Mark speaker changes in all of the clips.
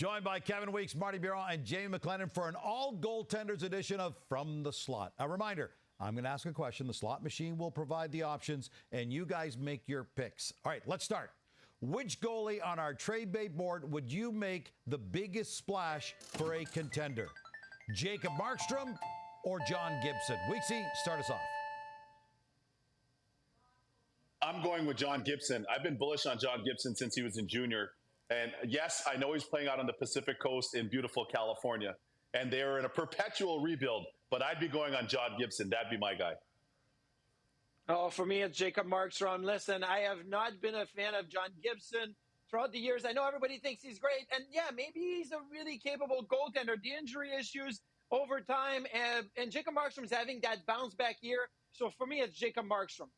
Speaker 1: Joined by Kevin Weekes, Martin Biron, and Jamie McLennan for an all-goaltenders edition of From the Slot. A reminder, I'm going to ask a question. The slot machine will provide the options, and you guys make your picks. All right, let's start. Which goalie on our trade bait board would you make the biggest splash for a contender? Jacob Markstrom or John Gibson? Weeksy, start us off.
Speaker 2: I'm going with John Gibson. I've been bullish on John Gibson since he was in junior. And yes, I know he's playing out on the Pacific Coast in beautiful California. And they're in a perpetual rebuild. But I'd be going on John Gibson. That'd be my guy.
Speaker 3: Oh, for me, it's Jacob Markstrom. Listen, I have not been a fan of John Gibson throughout the years. I know everybody thinks he's great. And yeah, maybe he's a really capable goaltender. The injury issues over time. And Jacob Markstrom's having that bounce back year. So for me, it's Jacob Markstrom.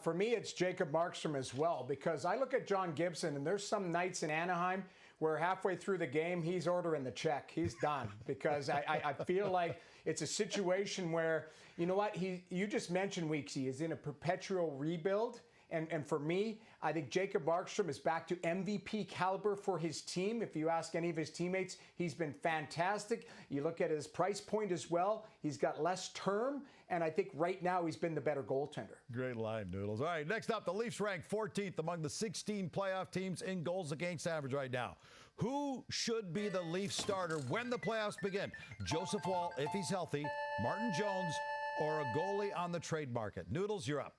Speaker 4: For me, it's Jacob Markstrom as well, because I look at John Gibson, and there's some nights in Anaheim where halfway through the game, he's ordering the check. He's done, because I feel like it's a situation where, you know what, you just mentioned Weeks, he is in a perpetual rebuild. And for me, I think Jacob Markstrom is back to MVP caliber for his team. If you ask any of his teammates, he's been fantastic. You look at his price point as well. He's got less term, and I think right now he's been the better goaltender.
Speaker 1: Great line, Noodles. All right, next up, the Leafs rank 14th among the 16 playoff teams in goals against average right now. Who should be the Leafs starter when the playoffs begin? Joseph Woll, if he's healthy, Martin Jones, or a goalie on the trade market? Noodles, you're up.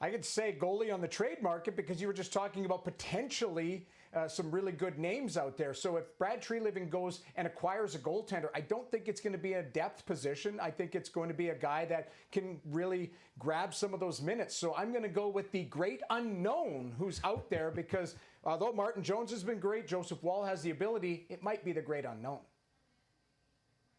Speaker 4: I could say goalie on the trade market, because you were just talking about potentially some really good names out there. So if Brad Treliving goes and acquires a goaltender, I don't think it's going to be a depth position. I think it's going to be a guy that can really grab some of those minutes. So I'm going to go with the great unknown who's out there, because although Martin Jones has been great, Joseph Woll has the ability, it might be the great unknown.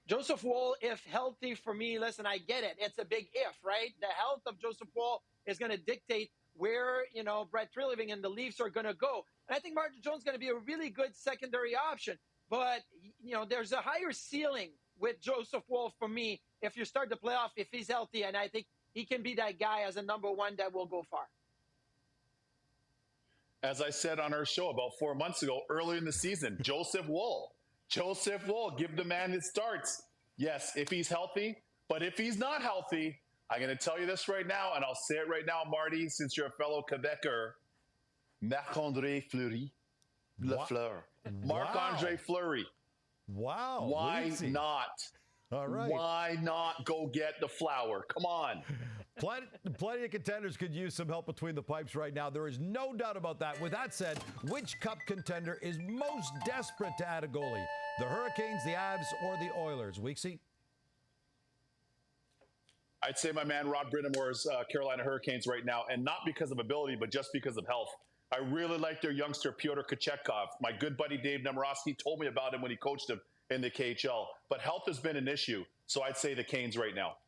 Speaker 3: Joseph Woll, if healthy, for me, listen, I get it. It's a big if, right? The health of Joseph Woll is going to dictate where, Brett Treliving and the Leafs are going to go. And I think Martin Jones is going to be a really good secondary option. But, there's a higher ceiling with Joseph Woll for me if you start the playoff, if he's healthy. And I think he can be that guy as a number one that will go far.
Speaker 2: As I said on our show about 4 months ago, earlier in the season, Joseph Woll. Joseph Woll, give the man his starts. Yes, if he's healthy. But if he's not healthy, I'm going to tell you this right now, and I'll say it right now, Marty, since you're a fellow Quebecer. Marc-André Fleury. Lefleur. Marc-André Fleury.
Speaker 1: Wow.
Speaker 2: Why
Speaker 1: Weeksy.
Speaker 2: not?
Speaker 1: All right.
Speaker 2: Why not go get the flower? Come on.
Speaker 1: Plenty of contenders could use some help between the pipes right now. There is no doubt about that. With that said, which cup contender is most desperate to add a goalie? The Hurricanes, the Avs, or the Oilers? Weeksy?
Speaker 2: I'd say my man Rob Brind'Amour's Carolina Hurricanes right now, and not because of ability, but just because of health. I really like their youngster, Pyotr Kochetkov. My good buddy Dave Nemorowski told me about him when he coached him in the KHL. But health has been an issue, so I'd say the Canes right now.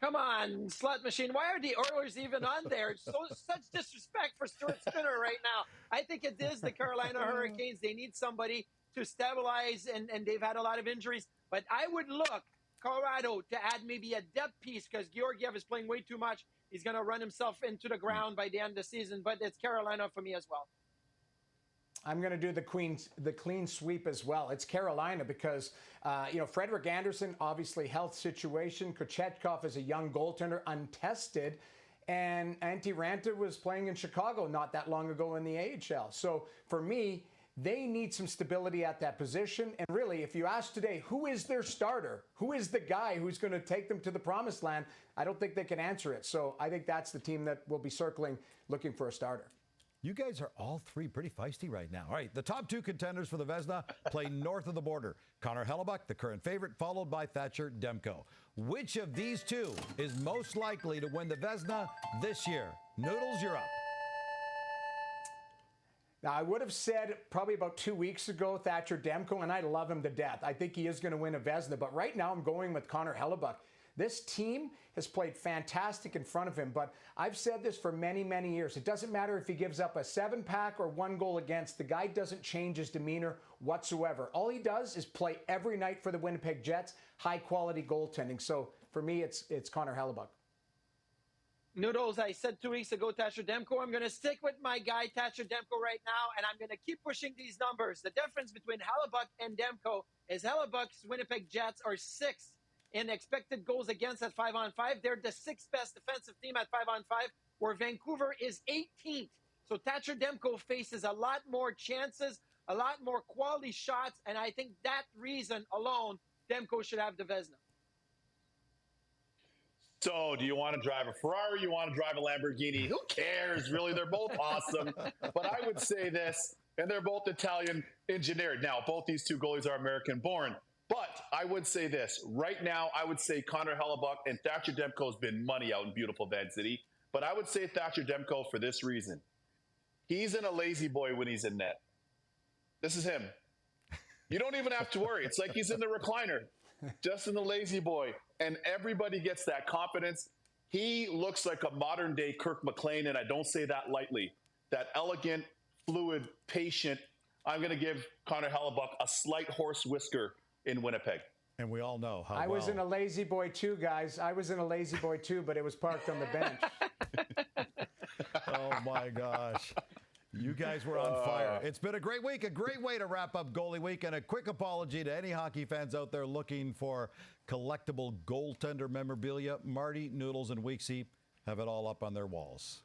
Speaker 3: Come on, Slot Machine. Why are the Oilers even on there? Such disrespect for Stuart Skinner right now. I think it is the Carolina Hurricanes. They need somebody to stabilize, and they've had a lot of injuries. But I would look Colorado to add maybe a depth piece, because Georgiev is playing way too much. He's going to run himself into the ground by the end of the season, but it's Carolina for me as well.
Speaker 4: I'm going to do the clean sweep as well. It's Carolina because, Frederik Andersen, obviously health situation. Kochetkov is a young goaltender, untested. And Antti Ranta was playing in Chicago not that long ago in the AHL. So for me, they need some stability at that position. And really, if you ask today, who is their starter? Who is the guy who's going to take them to the promised land? I don't think they can answer it. So I think that's the team that will be circling, looking for a starter.
Speaker 1: You guys are all three pretty feisty right now. All right, the top two contenders for the Vezina play north of the border. Connor Hellebuyck, the current favorite, followed by Thatcher Demko. Which of these two is most likely to win the Vezina this year? Noodles, you're up.
Speaker 4: Now, I would have said probably about 2 weeks ago, Thatcher Demko, and I love him to death. I think he is going to win a Vezina, but right now I'm going with Connor Hellebuyck. This team has played fantastic in front of him, but I've said this for many, many years. It doesn't matter if he gives up a 7-pack or 1 goal against. The guy doesn't change his demeanor whatsoever. All he does is play every night for the Winnipeg Jets, high-quality goaltending. So for me, it's Connor Hellebuyck.
Speaker 3: Noodles, I said 2 weeks ago, Thatcher Demko. I'm going to stick with my guy, Thatcher Demko, right now, and I'm going to keep pushing these numbers. The difference between Hellebuyck and Demko is Hellebuyck's Winnipeg Jets are 6th in expected goals against at 5-on-5. They're the 6th best defensive team at 5-on-5, where Vancouver is 18th. So Thatcher Demko faces a lot more chances, a lot more quality shots, and I think that reason alone, Demko should have the Vezina.
Speaker 2: So, do you want to drive a Ferrari? You want to drive a Lamborghini? Who cares, really? They're both awesome. But I would say this, and they're both Italian engineered. Now, both these two goalies are American-born. But I would say this. Right now, I would say Connor Hellebuyck and Thatcher Demko has been money out in beautiful Van City. But I would say Thatcher Demko for this reason. He's in a lazy boy when he's in net. This is him. You don't even have to worry. It's like he's in the recliner, just in the lazy boy. And everybody gets that confidence. He looks like a modern-day Kirk McLean, and I don't say that lightly. That elegant, fluid, patient. I'm going to give Connor Hellebuyck a slight horse whisker in Winnipeg.
Speaker 1: And we all know how
Speaker 4: I was in a lazy boy too, guys. I was in a lazy boy too, but it was parked on the bench.
Speaker 1: Oh, my gosh. You guys were on fire. It's been a great week, a great way to wrap up Goalie Week, and a quick apology to any hockey fans out there looking for collectible goaltender memorabilia. Marty, Noodles, and Weeksy have it all up on their walls.